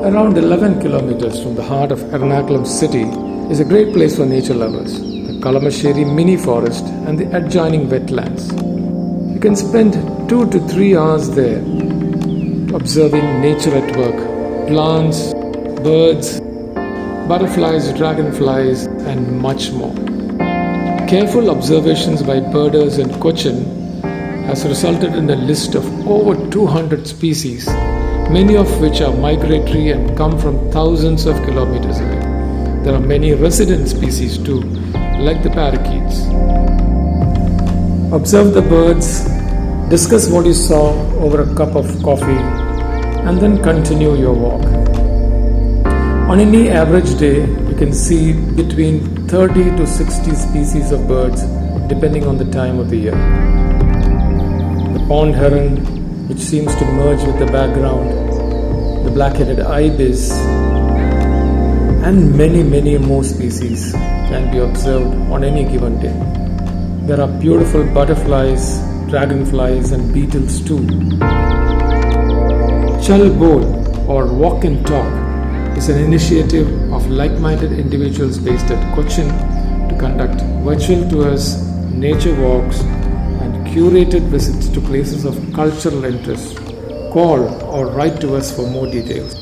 Around 11 kilometers from the heart of Ernakulam city is a great place for nature lovers, the Kalamaserry Mini Forest and the adjoining wetlands. You can spend 2 to 3 hours there observing nature at work, plants, birds, butterflies, dragonflies and much more. Careful observations by birders in Kochi has resulted in a list of over 200 species, many of which are migratory and come from thousands of kilometers away. There are many resident species too, like the parakeets. Observe the birds, discuss what you saw over a cup of coffee, and then continue your walk. On any average day, you can see between 30 to 60 species of birds depending on the time of the year. The pond heron, which seems to merge with the background, the black-headed ibis, and many more species can be observed on any given day. There are beautiful butterflies, dragonflies and beetles too. Chalbol, or Walk and Talk, is an initiative of like-minded individuals based at Kochi to conduct virtual tours, nature walks and curated visits to places of cultural interest. Call or write to us for more details.